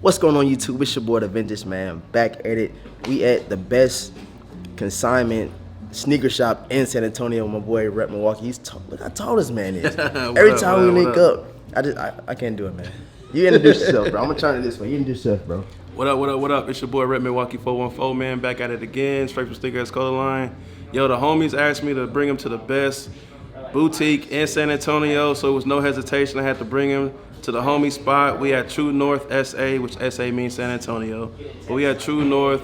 What's going on YouTube? It's your boy DeVintage, man. Back at it. We at the best consignment sneaker shop in San Antonio. My boy Rep Milwaukee. He's tall. Look how tall this man is. Every time we link up, I can't do it, man. You introduce yourself, bro. I'm gonna turn it this way. You introduce yourself, bro. What up? It's your boy Rep Milwaukee 414, man. Back at it again. Straight from Sneakerheads Color Line. Yo, the homies asked me to bring him to the best boutique in San Antonio, so it was no hesitation. I had to bring him to the homie spot. We had TrueNorth SA, which SA means San Antonio. But we had TrueNorth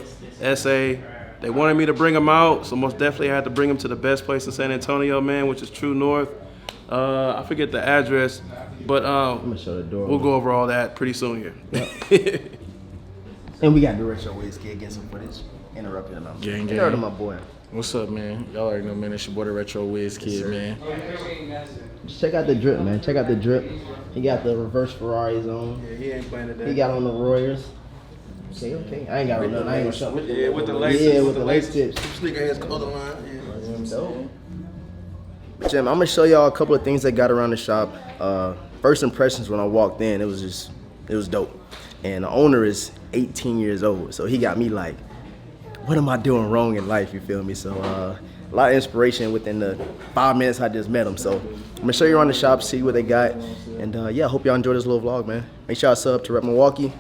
SA. They wanted me to bring him out, so most definitely I had to bring him to the best place in San Antonio, man, which is TrueNorth. I forget the address, but I'm gonna show the door. We'll go over all that pretty soon here. Yep. And we got DaRetroWizKid getting some footage. Interrupting him. Gang. Interrupting my boy. What's up, man? Y'all already know, man. It's your boy DaRetroWizKid, man. Just check out the drip, man. Check out the drip. He got the reverse Ferraris on. Yeah, he ain't playing today. He got on the Royals. Okay. I ain't got on nothing. I ain't gonna show. Yeah, with the laces. Yeah, with the lace tips. Sneakerheads Color Line. Yeah. But Jim, I'm gonna show y'all a couple of things that got around the shop. First impressions when I walked in, it was dope. And the owner is 18 years old, so he got me like, what am I doing wrong in life? You feel me? So a lot of inspiration within the 5 minutes I just met him. So I'm gonna show you around the shop, see what they got, and yeah, I hope y'all enjoy this little vlog, man. Make sure y'all sub to Rep Milwaukee.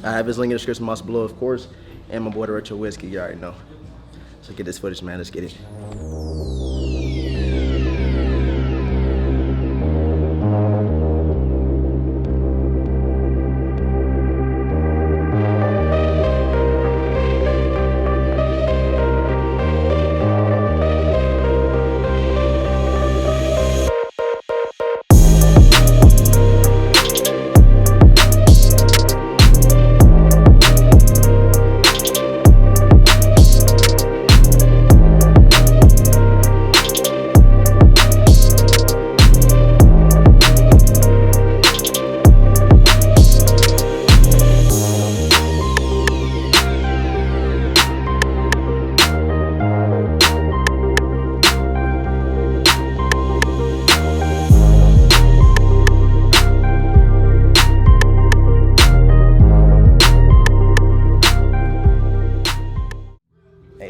I have his link in the description box below, of course, and my boy DaRetroWizKid. You already know. So get this footage, man. Let's get it.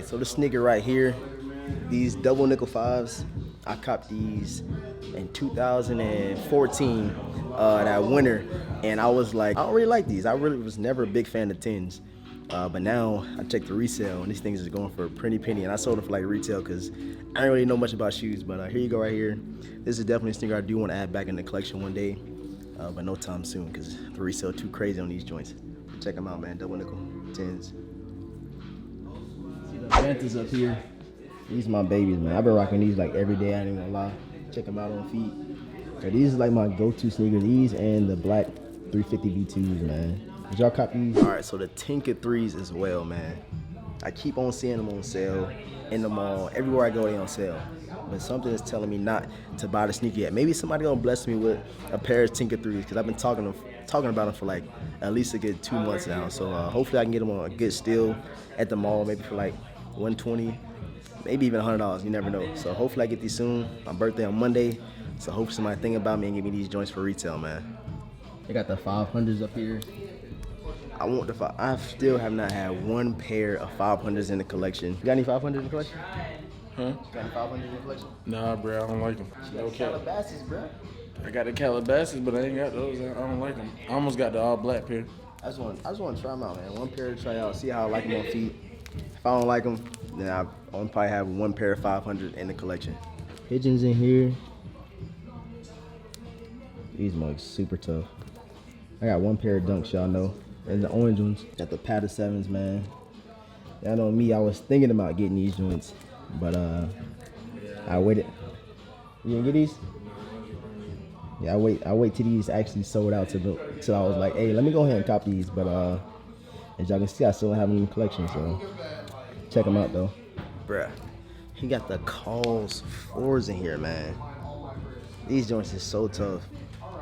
So this sneaker right here, these double nickel 5s, I copped these in 2014, that winter, and I was like, I don't really like these. I really was never a big fan of 10s, but now I checked the resale, and these things is going for a pretty penny, and I sold them for like retail because I don't really know much about shoes, but here you go right here. This is definitely a sneaker I do want to add back in the collection one day, but no time soon because the resale too crazy on these joints. Check them out, man, double nickel 10s. Panthers up here. These my babies, man. I've been rocking these like every day. I ain't gonna lie. Check them out on feet. So these are like my go-to sneakers. These and the black 350 V2s, man. Did y'all copy these? All right, so the Tinker 3s as well, man. I keep on seeing them on sale in the mall. Everywhere I go, they on sale. But something is telling me not to buy the sneaker yet. Maybe somebody gonna bless me with a pair of Tinker 3s because I've been talking about them for like at least a good 2 months now. So hopefully I can get them on a good steal at the mall, maybe for like $120, maybe even $100. You never know. So hopefully I get these soon. My birthday on Monday. So hopefully somebody think about me and give me these joints for retail, man. They got the 500s up here. I still have not had one pair of 500s in the collection. You got any 500s in the collection? Huh? Got any 500s in the collection? Nah, bro, I don't like them. Okay. Calabasas, bro. I got the Calabasas, but I ain't got those. I don't like them. I almost got the all black pair. I just want to try them out, man. One pair to try out, see how I like them on feet. If I don't like them, then I'll probably have one pair of 500 in the collection. Pigeons in here. These mugs super tough. I got one pair of Dunks, y'all know. And the orange ones. Got the Pata 7s, man. Y'all know me, I was thinking about getting these joints, but I waited. You didn't get these? Yeah, I wait till these actually sold out till I was like, hey, let me go ahead and cop these. But as y'all can see, I still don't have them in the collection, so check them out though. Bruh, he got the Calls 4s in here, man. These joints is so tough.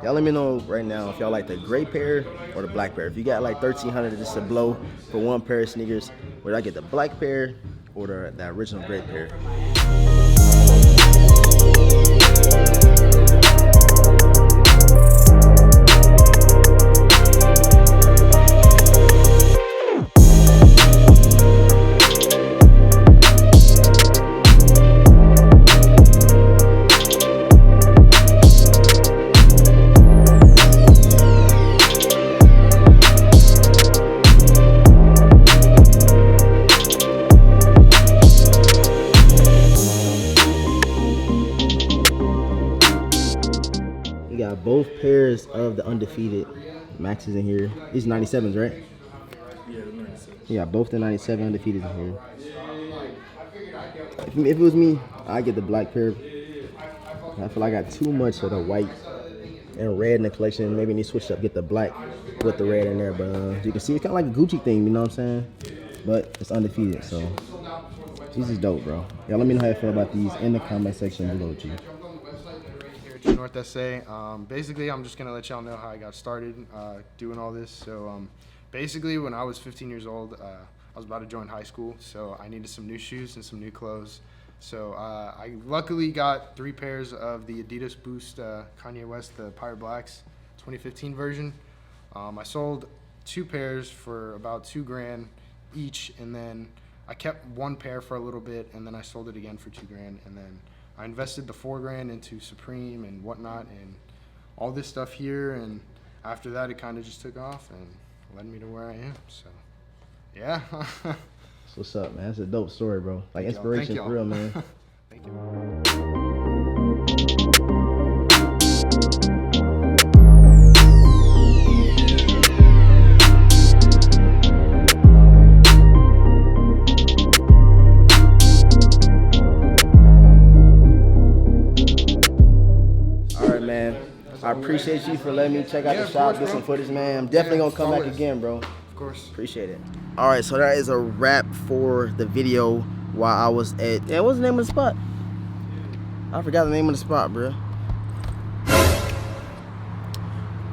Y'all let me know right now if y'all like the gray pair or the black pair. If you got like $1,300 just to blow for one pair of sneakers, would I get the black pair or the original gray pair? both pairs of the undefeated Maxes in here. These 97s, right? Yeah, the 97. Yeah, both the 97 undefeated in here. If it was me, I'd get the black pair. I feel like I got too much of the white and red in the collection. Maybe need to switch up, get the black with the red in there. But as you can see, it's kind of like a Gucci thing, you know what I'm saying? But it's undefeated, so these is dope, bro. Yeah, let me know how you feel about these in the comment section below, G. Here at TrueNorth SA. Basically, I'm just gonna let y'all know how I got started doing all this. So basically, when I was 15 years old, I was about to join high school, so I needed some new shoes and some new clothes. So I luckily got 3 pairs of the Adidas Boost Kanye West, the Pirate Blacks 2015 version. I sold 2 pairs for about $2 grand each, and then I kept 1 pair for a little bit, and then I sold it again for $2 grand, and then I invested the $4 grand into Supreme and whatnot and all this stuff here, and after that it kind of just took off and led me to where I am. So yeah. That's what's up, man. That's a dope story, bro. Like Thank inspiration y'all. for real, man. Thank you. I appreciate you for letting me check out the shop, get some footage, man. I'm definitely gonna come back again, bro. Of course. Appreciate it. All right, so that is a wrap for the video while I was at, yeah, what's the name of the spot? I forgot the name of the spot, bro.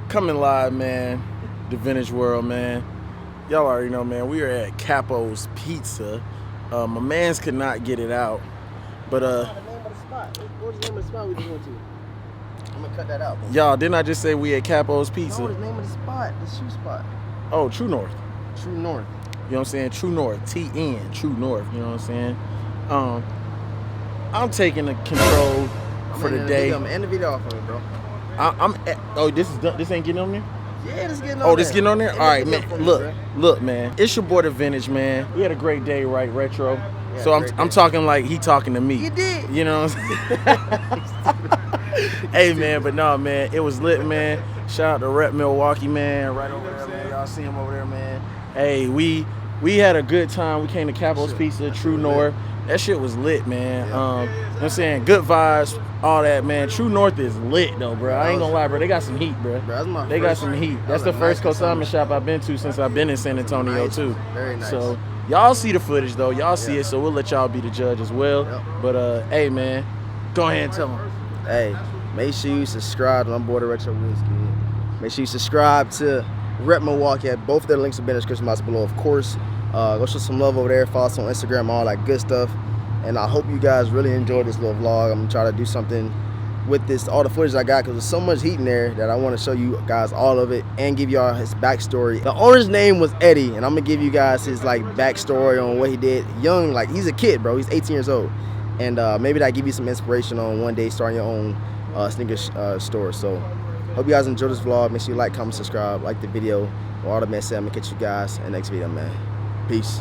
Coming live, man. DeVintage world, man. Y'all already know, man. We are at Capo's Pizza. My mans could not get it out, but The name of the spot. What's the name of the spot we just went to? I'm gonna cut that out. y'all, didn't I just say we at Capo's Pizza? No, the name of the spot, the shoe spot. Oh, True North. True North. You know what I'm saying? True North, TN, True North. You know what I'm saying? I'm taking the control for the day. I'm end the video off of it, bro. Oh, this ain't getting on there? Yeah, this getting on Oh, this getting on there? End All the right, video man. for me, Look, bro. look, man. It's your boy DeVintage, man. We had a great day, right, Retro? Yeah, So great I'm day. talking like he talking to me. You did. You know what I'm saying? Hey, man, but no, man, it was lit, man. Shout out to Rep Milwaukee, man, right over there, man. Y'all see him over there, man. Hey, we had a good time. We came to Capo's Pizza, True North. That shit was lit, man. You know what I'm saying? Good vibes, all that, man. True North is lit, though, bro. I ain't gonna lie, bro. They got some heat, bro. That's my They got first- some heat. that That's was the a first nice consignment shop I've been to since I've been in San Antonio, Nice. too. Very nice. So, y'all see the footage, though. Y'all see Yeah. it, so we'll let y'all be the judge as well. Yep. But, hey, man, go ahead and tell them. Hey, make sure you subscribe to my boy DaRetroWizKid. Make sure you subscribe to Rep Milwaukee. Both their links will be in the description box below, of course. Go show some love over there. Follow us on Instagram, all that good stuff. And I hope you guys really enjoyed this little vlog. I'm gonna try to do something with this, all the footage I got, because there's so much heat in there that I want to show you guys all of it and give y'all his backstory. The owner's name was Eddie, and I'm gonna give you guys his like backstory on what he did. Young, like he's a kid, bro. He's 18 years old, and maybe that give you some inspiration on one day starting your own sneaker store. So hope you guys enjoyed this vlog. Make sure you like, comment, subscribe, like the video. All the man said, I'm gonna catch you guys in the next video, man. Peace.